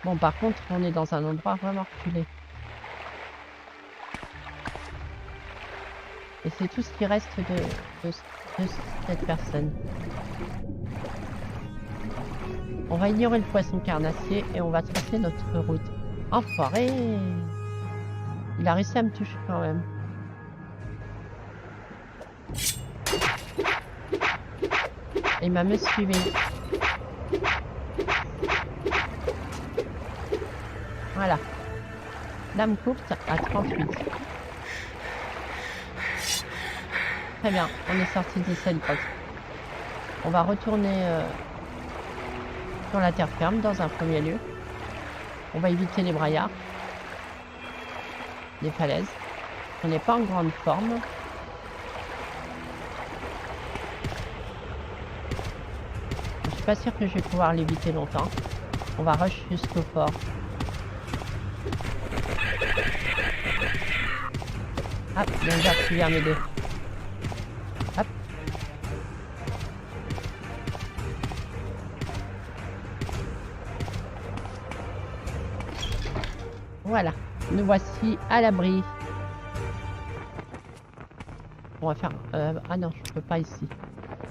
Bon, par contre, on est dans un endroit vraiment reculé. Et c'est tout ce qui reste de cette personne. On va ignorer le poisson carnassier et on va tracer notre route. Enfoiré! Il a réussi à me toucher quand même. Et il m'a me suivi. Voilà. Lame courte à 38. Très bien, on est sorti de cette grotte. On va retourner sur la terre ferme dans un premier lieu. On va éviter les braillards, les falaises. On n'est pas en grande forme. Je suis pas sûr que je vais pouvoir l'éviter longtemps. On va rush jusqu'au fort. Hop, Danger qui vient m'aider. Hop. Voilà, nous voici à l'abri. On va faire... ah non, je peux pas ici.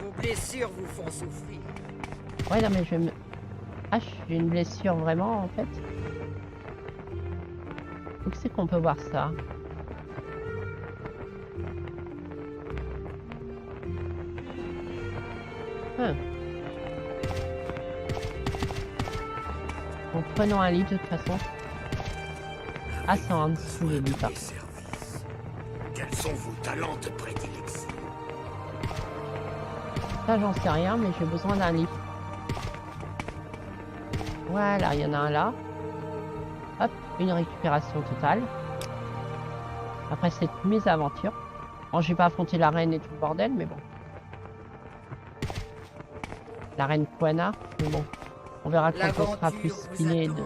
Vos blessures vous font souffrir. Ouais, non, mais je vais me... Ah, j'ai une blessure vraiment, en fait. Où c'est qu'on peut voir ça? Bon, prenons un lit de toute façon. Ah, c'est en dessous les lits, par contre. Quels sont vos talents de prédilection? Ça, j'en sais rien, mais j'ai besoin d'un lit. Voilà, il y en a un là. Hop, une récupération totale. Après cette mésaventure. Bon, j'ai pas affronté la reine et tout le bordel, mais bon. La reine Quana, mais bon. On verra quand on sera plus skillé de...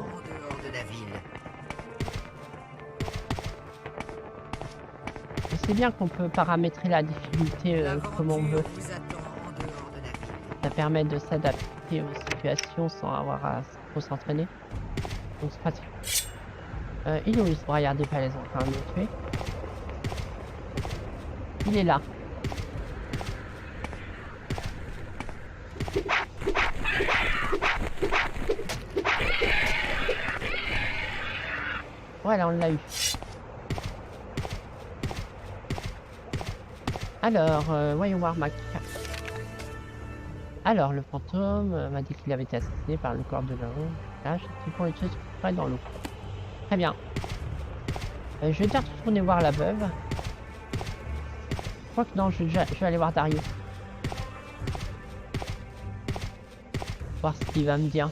C'est bien qu'on peut paramétrer la difficulté comme on veut. Ça permet de s'adapter aux situations sans avoir à trop s'entraîner. Donc c'est pratique. Il est où ce braillard des falaises? On va quand même le tuer. Il est là. Voilà, on l'a eu. Alors, voyons voir ma carte. Alors, le fantôme m'a dit qu'il avait été assassiné par le corps de l'homme. Là, je pour les trucs près dans l'eau. Très bien. Je vais déjà retourner voir la veuve. Je crois que non, je vais aller voir Darius. Voir ce qu'il va me dire.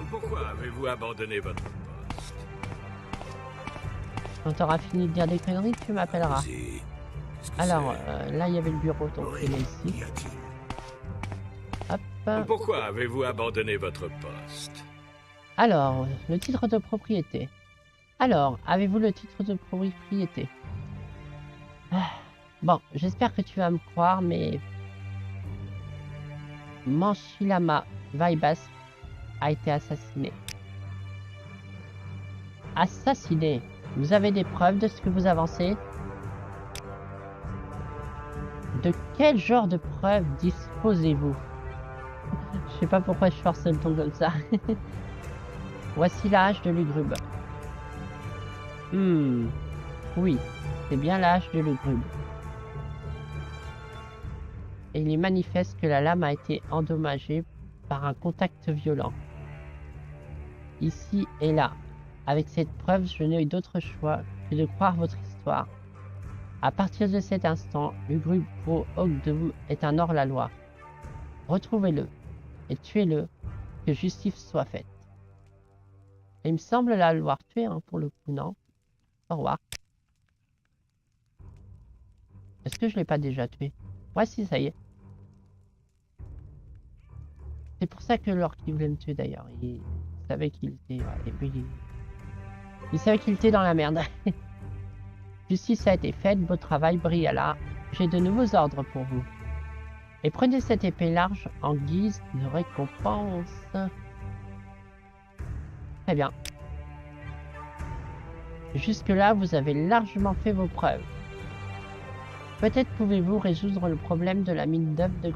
Pourquoi avez-vous abandonné votre poste? Quand tu auras fini de dire des conneries, tu m'appelleras. Alors, là, il y avait le bureau, donc il est ici. Hop. Pourquoi avez-vous abandonné votre poste? Alors, le titre de propriété. Alors, avez-vous le titre de propriété? Bon, j'espère que tu vas me croire, mais... Manchilama Vaibas a été assassiné. Assassiné? Vous avez des preuves de ce que vous avancez? De quel genre de preuves disposez-vous? Je sais pas pourquoi je force le ton comme ça. Voici l'âge de Lugrube. Oui, c'est bien l'âge de Lugrube. Et il est manifeste que la lame a été endommagée par un contact violent. Ici et là. Avec cette preuve, je n'ai eu d'autre choix que de croire votre histoire. À partir de cet instant, Lugrube Pro Ogdoum est un hors-la-loi. Retrouvez-le et tuez-le, que justice soit faite. Et il me semble l'avoir tué, hein, pour le coup, non? Au revoir. Est-ce que je l'ai pas déjà tué? Ouais, si, ça y est. C'est pour ça que l'orque voulait me tuer d'ailleurs. Il savait qu'il était... Ouais, et puis, il savait qu'il était dans la merde. Justice a été faite, beau travail, Briala. J'ai de nouveaux ordres pour vous. Et prenez cette épée large en guise de récompense. Très bien. Jusque-là, vous avez largement fait vos preuves. Peut-être pouvez-vous résoudre le problème de la mine d'œuvre de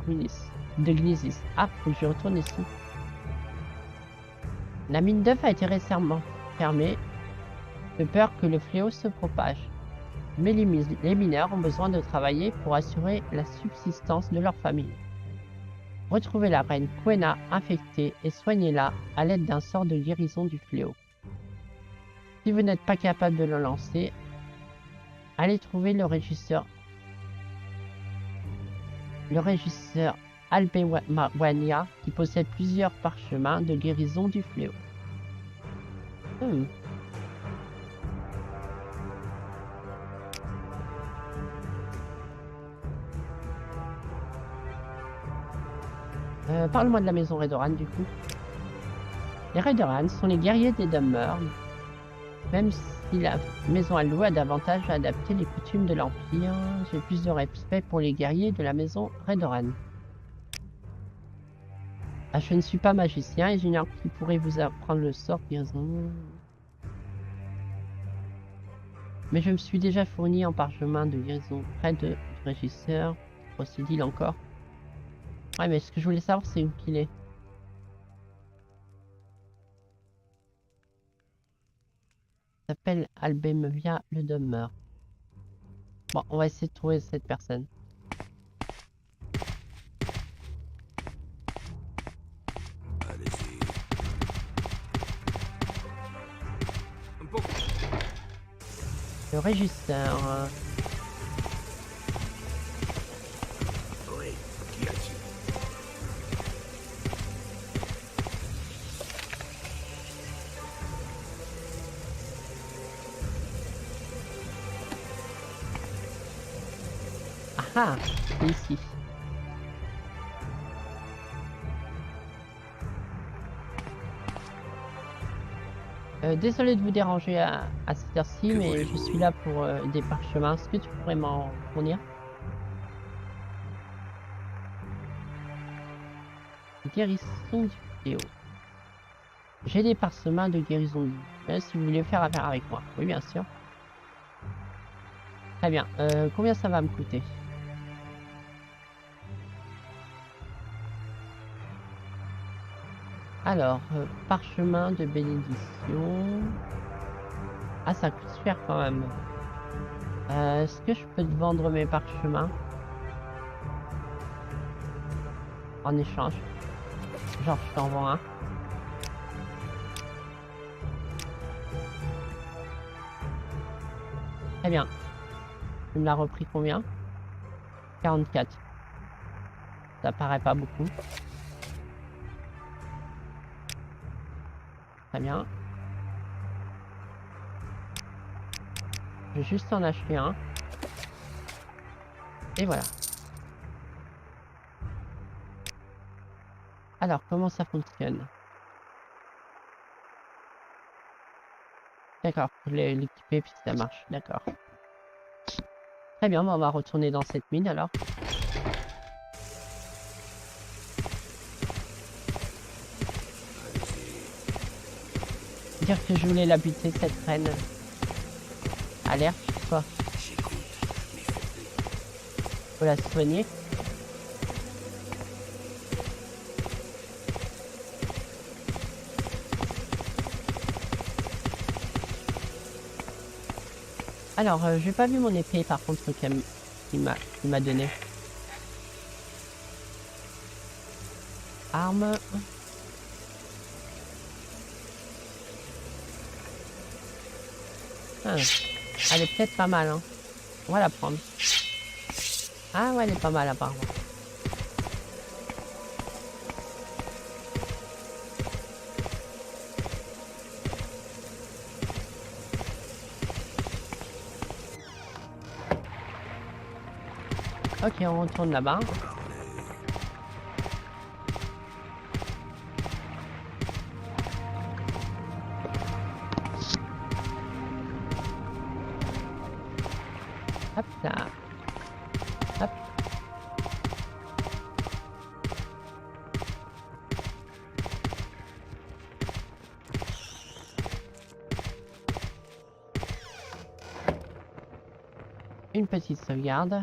Gnisis. Ah, faut que je retourne ici. La mine d'œuvre a été récemment fermée, de peur que le fléau se propage. Mais les mineurs ont besoin de travailler pour assurer la subsistance de leur famille. Retrouvez la reine Quena infectée et soignez-la à l'aide d'un sort de guérison du fléau. Si vous n'êtes pas capable de le lancer, allez trouver le régisseur Albewania qui possède plusieurs parchemins de guérison du fléau. Parle-moi de la maison Redoran du coup. Les Redoran sont les guerriers des Dummer, même si la maison Allo a davantage adapté les coutumes de l'Empire. J'ai plus de respect pour les guerriers de la maison Redoran. Ah, je ne suis pas magicien et j'ignore qui pourrait vous apprendre le sort guérison. Mais je me suis déjà fourni en parchemin de guérison près du régisseur. Procédil encore. Ouais, mais ce que je voulais savoir, c'est où qu'il est. Il s'appelle Albemvia le Dummer. Bon, on va essayer de trouver cette personne. Allez-y. Le régisseur. Oui, qu'y a-t-il? Ah, c'est ici. Désolé de vous déranger à cette heure-ci, mais je suis là pour des parchemins. Est-ce que tu pourrais m'en fournir? Guérison du fléau. J'ai des parchemins de guérison. Si vous voulez faire affaire avec moi. Oui, bien sûr. Très bien. Combien ça va me coûter? Alors, parchemin de bénédiction. Ah, ça coûte cher quand même. Est-ce que je peux te vendre mes parchemins en échange? Genre, je t'en vends un. Très bien. Tu me l'as repris combien? 44. Ça paraît pas beaucoup. Très bien. Je vais juste en acheter un. Et voilà. Alors, comment ça fonctionne? D'accord, je l'ai l'équiper puis ça marche, d'accord. Très bien, on va retourner dans cette mine alors. Dire que je voulais la buter cette reine. Alerte, quoi. Faut la soigner. Alors, j'ai pas vu mon épée par contre qu'il m'a donné. Arme. Ah, elle est peut-être pas mal, hein. On va la prendre. Ah ouais, elle est pas mal apparemment. Ok, on retourne là-bas. Hop là. Hop. Une petite sauvegarde.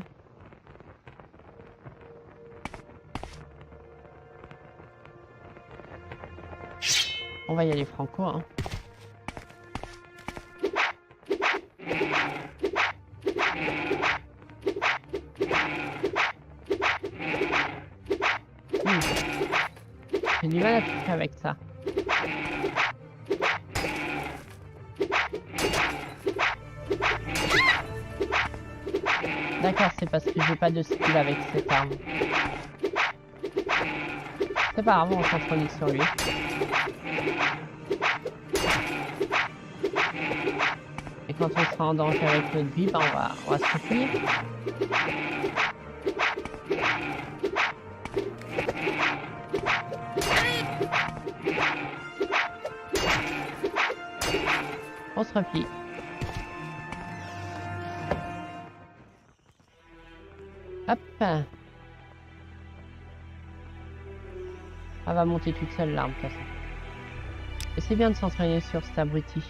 On va y aller franco, hein. J'ai du mal à toucher avec ça. D'accord, c'est parce que j'ai pas de skill avec cette arme. C'est pas grave, on s'intronie sur lui. Et quand on sera en danger avec notre vie, bah on va se replier. On se replie. Hop. Elle va monter toute seule l'arme, de toute façon. Et c'est bien de s'entraîner sur cet abruti.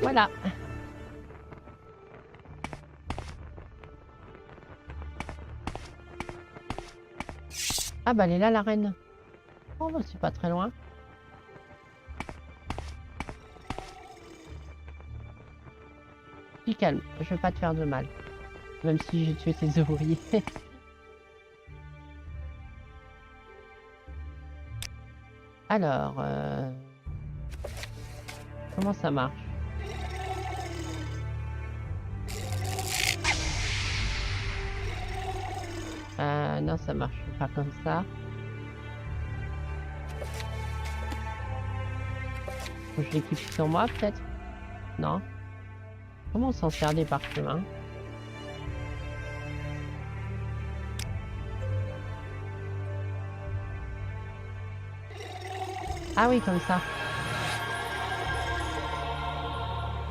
Voilà. Ah bah elle est là la reine. Oh bah c'est pas très loin. Puis calme, je vais pas te faire de mal. Même si j'ai tué tes ouvriers. Alors, comment ça marche? Non, ça marche pas comme ça. Faut que je l'équipe sur moi, peut-être? Non. Comment on s'en sert des parchemins? Ah oui, comme ça.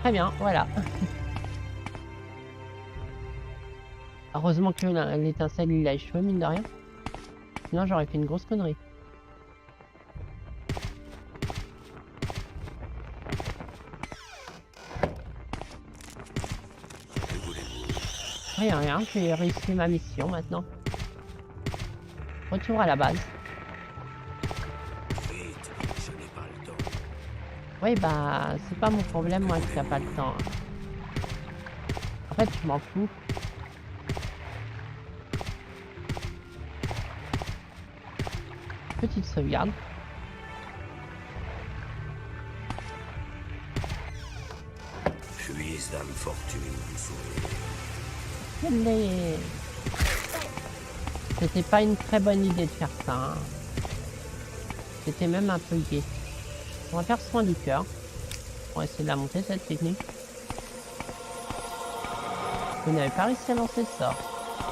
Très bien, voilà. Heureusement que l'étincelle il a échoué, mine de rien. Sinon j'aurais fait une grosse connerie. Rien, j'ai réussi ma mission maintenant. Retour à la base. Vite, je n'ai pas le temps. Oui, bah, c'est pas mon problème, moi, qui n'a pas le temps. En fait, je m'en fous. Petite sauvegarde. Puis dame fortune, vous saurez. C'était pas une très bonne idée de faire ça. Hein. C'était même un peu gai. On va faire soin du cœur. On va essayer de la monter cette technique. Vous n'avez pas réussi à lancer le sort.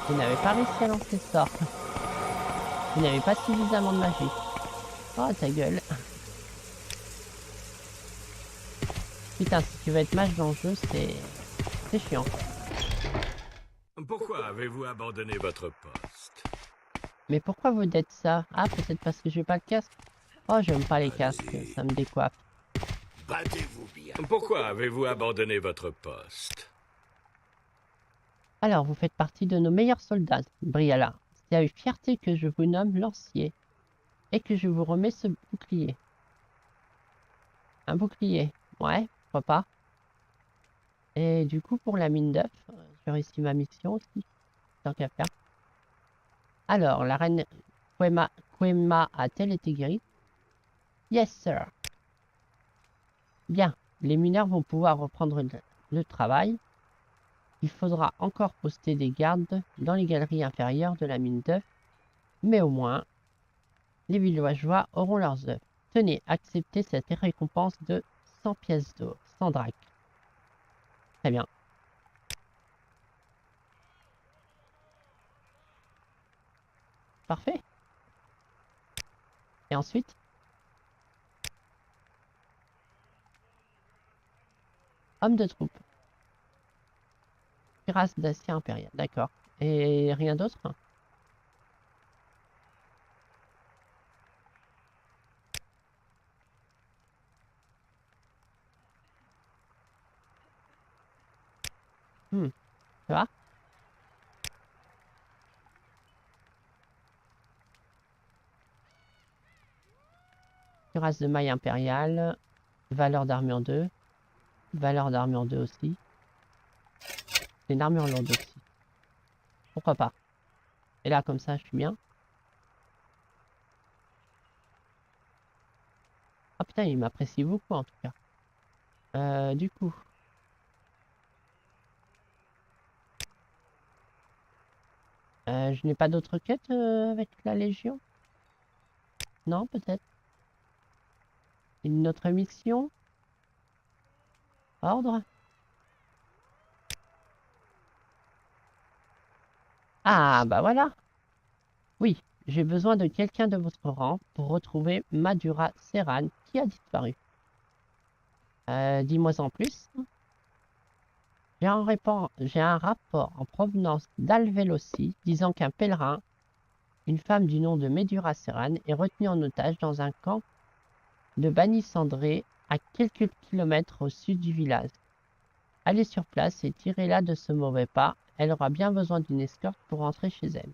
Vous n'avez pas réussi à lancer le sort. Vous n'avez pas suffisamment de magie. Oh ta gueule. Putain, si tu veux être mage dans le jeu, c'est chiant. Pourquoi avez-vous abandonné votre poste? Mais pourquoi vous dites ça? Ah, peut-être parce que j'ai pas le casque. Oh, j'aime pas les casques, ça me décoiffe. Battez-vous bien. Pourquoi avez-vous abandonné votre poste? Alors, vous faites partie de nos meilleurs soldats, Briala. C'est avec fierté que je vous nomme lancier et que je vous remets ce bouclier. Un bouclier, ouais, pourquoi pas. Et du coup, pour la mine d'œuf, j'ai réussi ma mission aussi, tant qu'à faire. Alors, la reine Quema a-t-elle été guérie? Yes, sir. Bien, les mineurs vont pouvoir reprendre le travail. Il faudra encore poster des gardes dans les galeries inférieures de la mine d'œufs, mais au moins, les villageois auront leurs œufs. Tenez, acceptez cette récompense de 100 pièces d'or, 100 drachmes. Très bien. parfait. Et ensuite? Homme de troupe. Cuirasse d'acier impérial, d'accord. Et rien d'autre? Ça va? Cuirasse de maille impériale. Valeur d'armure 2. Valeur d'armure 2 aussi. C'est une armure lourde aussi. Pourquoi pas? Et là, comme ça, je suis bien. Ah putain, il m'apprécie beaucoup en tout cas. Du coup. Je n'ai pas d'autres quêtes avec la Légion? Non, peut-être. Une autre mission? Ordre? Ah, bah voilà. Oui, j'ai besoin de quelqu'un de votre rang pour retrouver Madura Serran qui a disparu. Dis-moi en plus. J'ai un rapport en provenance d'Alvelossi disant qu'un pèlerin, une femme du nom de Medura Serran, est retenue en otage dans un camp de Bani Cendré à quelques kilomètres au sud du village. Allez sur place et tirez-la de ce mauvais pas. Elle aura bien besoin d'une escorte pour rentrer chez elle.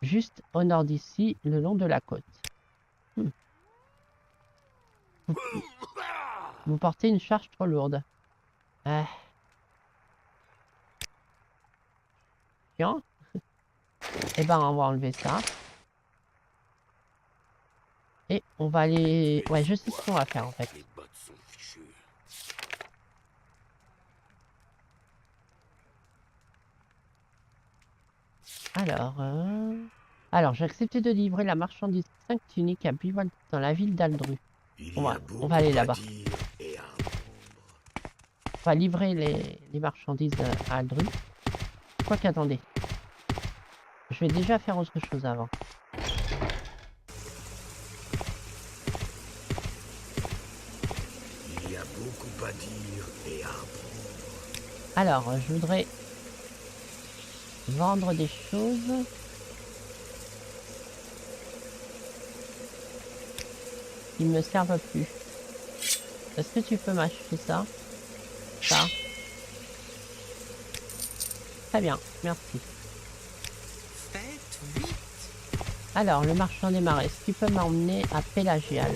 Juste au nord d'ici, le long de la côte. Vous portez une charge trop lourde. Tiens. Eh ben, on va enlever ça. Et on va aller... Ouais, je sais ce qu'on va faire en fait. Les bottes sont fichues. Alors, j'ai accepté de livrer la marchandise 5 tuniques à Bivol dans la ville d'Aldru. On va aller là-bas. On va livrer les marchandises à Aldru. Quoique, attendez. Je vais déjà faire autre chose avant. Il y a beaucoup à dire et à apprendre. Alors, je voudrais vendre des choses. Qui me servent plus. Est-ce que tu peux m'acheter ça? Ça. Très bien, merci. Faites vite. Alors, le marchand des marais, est-ce qu'il peut m'emmener à Pélagial?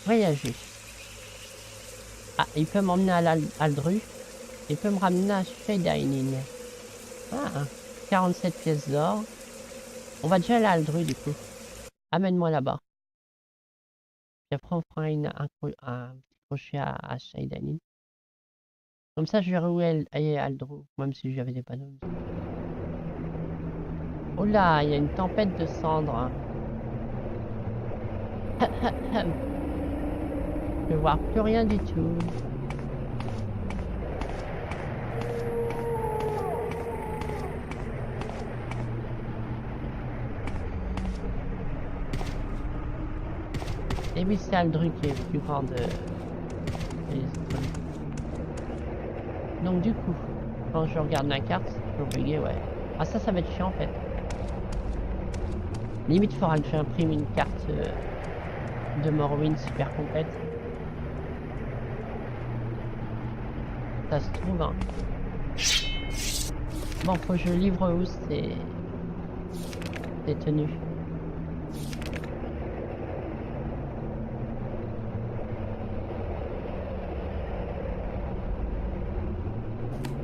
Voyager. Ah, il peut m'emmener à Aldru. Il peut me ramener à Shadainin. Ah, 47 pièces d'or. On va déjà aller à Aldru du coup. Amène-moi là-bas. Et après on fera un petit crochet à Shadainin. Comme ça je verrai où est Aldru. Même si j'avais des panneaux. Oh là, il y a une tempête de cendres. Je vois plus rien du tout. Et oui, c'est Aldru qui est plus grande que les autres. Donc du coup, quand je regarde la carte, je vais oublier, ouais. Ah ça va être chiant en fait. Limite, il faudra que j'imprime une carte de Morrowind super complète. Ça se trouve, hein. Bon, faut que je livre où c'est tenu.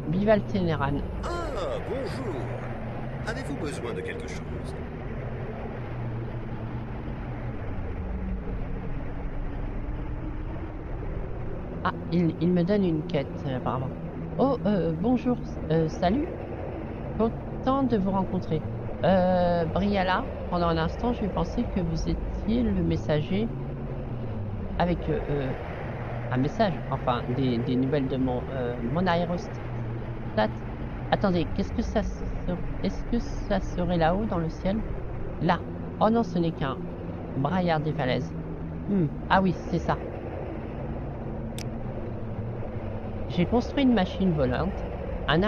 Bival Ténéran. Ah, bonjour. Avez-vous besoin de quelque chose? Ah, il me donne une quête, apparemment. Oh, bonjour, salut. Content de vous rencontrer. Briala, pendant un instant, j'ai pensé que vous étiez le messager avec un message, enfin des nouvelles de mon aérostat. Attendez, est-ce que ça serait là-haut dans le ciel? Là. Oh non, ce n'est qu'un braillard des falaises. Ah oui, c'est ça. J'ai construit une machine volante, un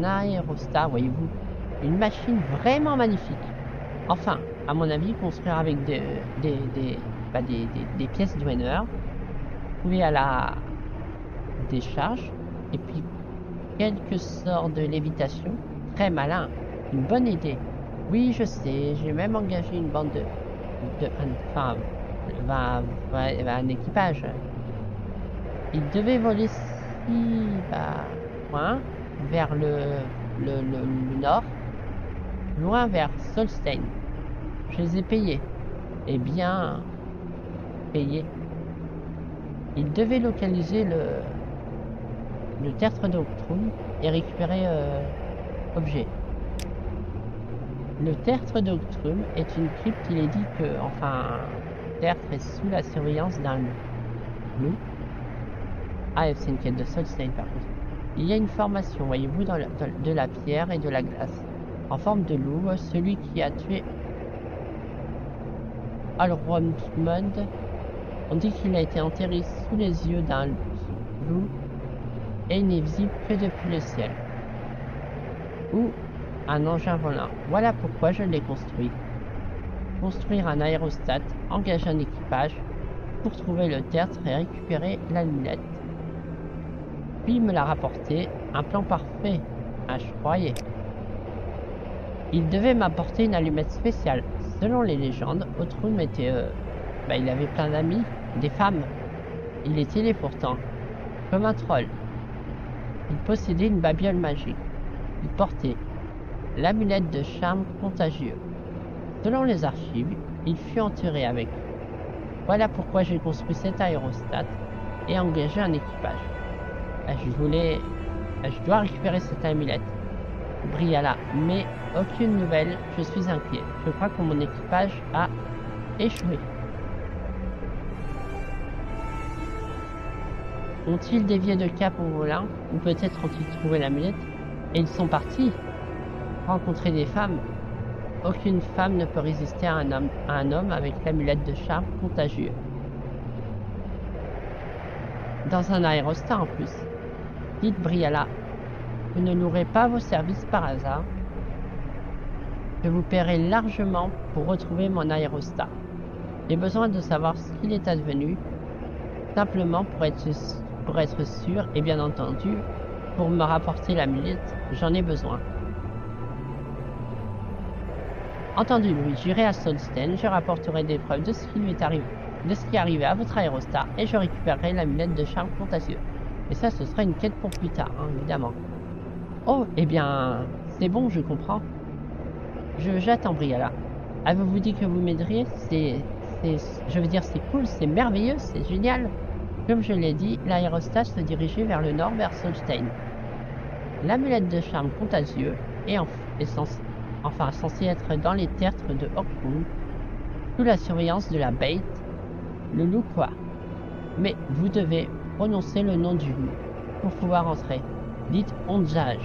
aérostat, voyez-vous. Une machine vraiment magnifique. Enfin, à mon avis, construire avec des pièces Dwener, trouver à la décharge, et puis quelques sorts de lévitation. Très malin, une bonne idée. Oui, je sais, j'ai même engagé une bande un équipage. Il devait voler loin, vers le nord, loin vers Solstein. Je les ai payés. Et bien payés. Il devait localiser le tertre d'Octrum et récupérer objet. Le tertre d'Octrum est une crypte. Il est dit que, enfin, le tertre est sous la surveillance d'un loup. Ah, c'est une quête de Solstein par contre. Il y a une formation, voyez-vous, de la pierre et de la glace. En forme de loup, celui qui a tué Alromsmund. On dit qu'il a été enterré sous les yeux d'un loup et il n'est visible que depuis le ciel. Ou un engin volant. Voilà pourquoi je l'ai construit. Construire un aérostat, engager un équipage pour trouver le tertre et récupérer l'allumette. Puis me l'a rapporté, un plan parfait, je croyais. Il devait m'apporter une allumette spéciale. Selon les légendes, Octrum était... il avait plein d'amis, des femmes. Il est télé pourtant, comme un troll. Il possédait une babiole magique. Il portait l'amulette de charme contagieux. Selon les archives, il fut enterré avec. Voilà pourquoi j'ai construit cet aérostat et engagé un équipage. Je dois récupérer cette amulette. Briala, mais aucune nouvelle, je suis inquiet. Je crois que mon équipage a échoué. Ont-ils dévié de cap en volant? Ou peut-être ont-ils trouvé l'amulette? Et ils sont partis rencontrer des femmes. Aucune femme ne peut résister à un homme avec l'amulette de charme contagieux. Dans un aérostat en plus. Dites Briala, vous ne louerez pas vos services par hasard. Je vous paierai largement pour retrouver mon aérostat. J'ai besoin de savoir ce qu'il est advenu, simplement pour être sûr et bien entendu, pour me rapporter l'amulette, j'en ai besoin. Entendu, Louis, j'irai à Solstein, je rapporterai des preuves de ce qui lui est arrivé, de ce qui est arrivé à votre aérostat, et je récupérerai l'amulette de charme contagieux. Et ça, ce sera une quête pour plus tard, hein, évidemment. Oh, eh bien, c'est bon, je comprends. J'attends Briala. Avez-vous dit que vous m'aideriez? Je veux dire, c'est cool, c'est merveilleux, c'est génial. Comme je l'ai dit, l'aérostat se dirigeait vers le nord, vers Solstein. L'amulette de charme contagieux est censée être dans les tertres de Octrum, sous la surveillance de la Bête, le loup quoi. Mais vous devez prononcer le nom du loup pour pouvoir entrer. Dites Ondjaj.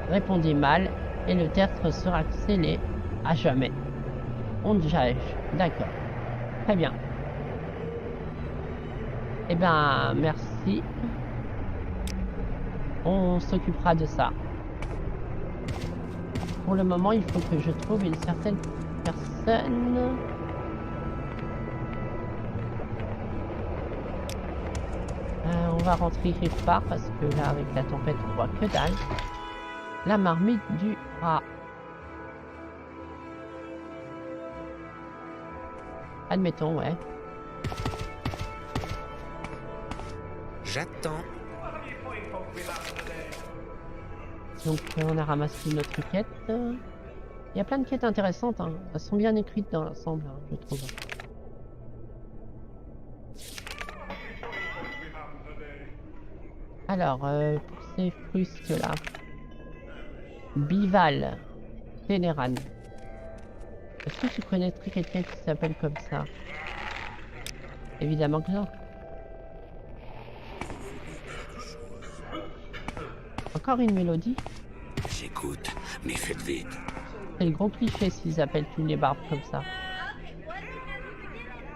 Répondez mal et le tertre sera scellé à jamais. Ondjaj, d'accord. Très bien. Eh ben, merci. On s'occupera de ça. Pour le moment, il faut que je trouve une certaine personne. On va rentrer quelque part parce que là, avec la tempête, on voit que dalle. La marmite du rat. Admettons, ouais. J'attends. Donc on a ramassé notre quête. Il y a plein de quêtes intéressantes, hein. Elles sont bien écrites dans l'ensemble, hein, je trouve. Alors, pour ces frusques là. Bival. Ténéran. Est-ce que tu connaîtrais quelqu'un qui s'appelle comme ça? Évidemment que non. Encore une mélodie? J'écoute, mais faites vite. C'est le gros cliché s'ils appellent tous les barbes comme ça.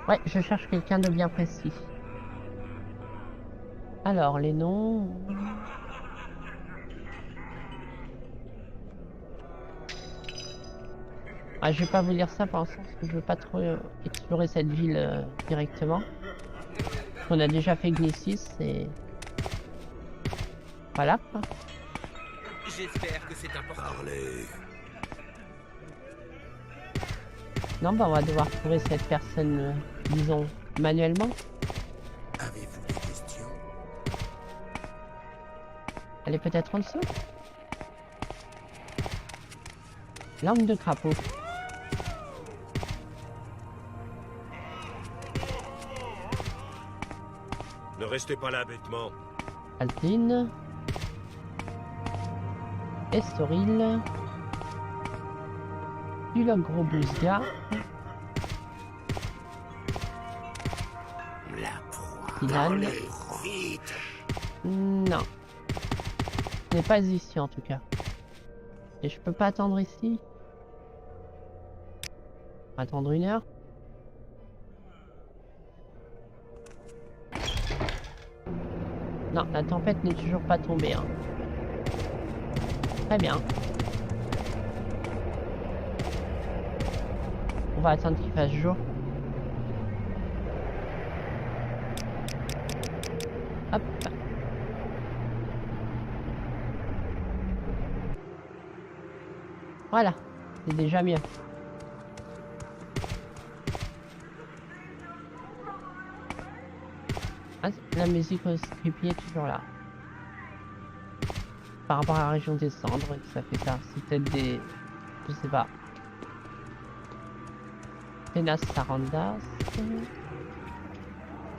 Ouais, je cherche quelqu'un de bien précis. Alors, les noms... Ah, je vais pas vous lire ça pour l'instant parce que je veux pas trop explorer cette ville directement. On a déjà fait Gnissis et... Voilà quoi. J'espère que c'est important. Parlez. Non, bah on va devoir trouver cette personne, disons, manuellement. Avez-vous des questions? Elle est peut-être en dessous. Langue de crapaud. Ne restez pas là bêtement. Altine. Estoril. Dulogrobuzga. La proie. Ilan. Parlez, vite. Non. Ce n'est pas ici en tout cas. Et je peux pas attendre ici. Attendre 1 heure. Non, la tempête n'est toujours pas tombée. Hein. Très bien. On va attendre qu'il fasse jour. Hop. Voilà, c'est déjà mieux. Ah, la musique au script est toujours là. Par rapport à la région des cendres, ça fait ça. C'est peut-être des... Je sais pas. Penas Sarandas.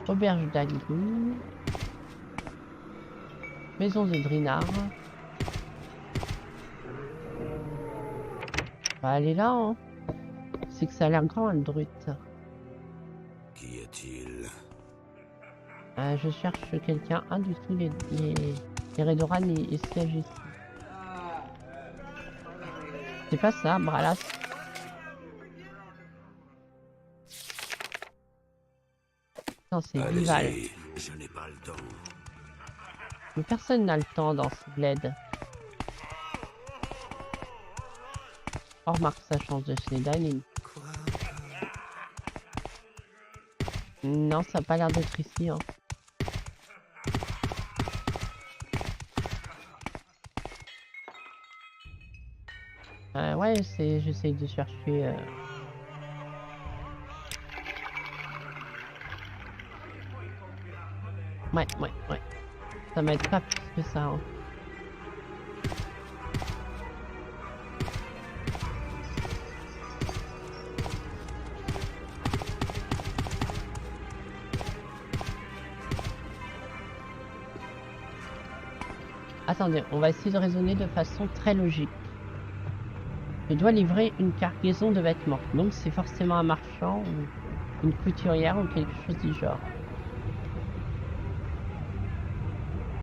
Auberge d'Agou. Maison de Drinard. Bah, elle est là, hein. C'est que ça a l'air grand, le drute. Qu'y a-t-il? Je cherche quelqu'un. Ah, du tout, les Redoran, ils siègent ici. C'est pas ça, Bralas. Non, c'est Vival. Allez-y, je n'ai pas le temps. Mais personne n'a le temps dans ce bled. Oh, remarque, ça change de Schneiderlin. Non, ça n'a pas l'air d'être ici. Hein. Ouais, j'essaye de chercher... Ouais. Ça m'aide pas plus que ça. Hein. Attendez, on va essayer de raisonner de façon très logique. Je dois livrer une cargaison de vêtements, donc c'est forcément un marchand ou une couturière ou quelque chose du genre.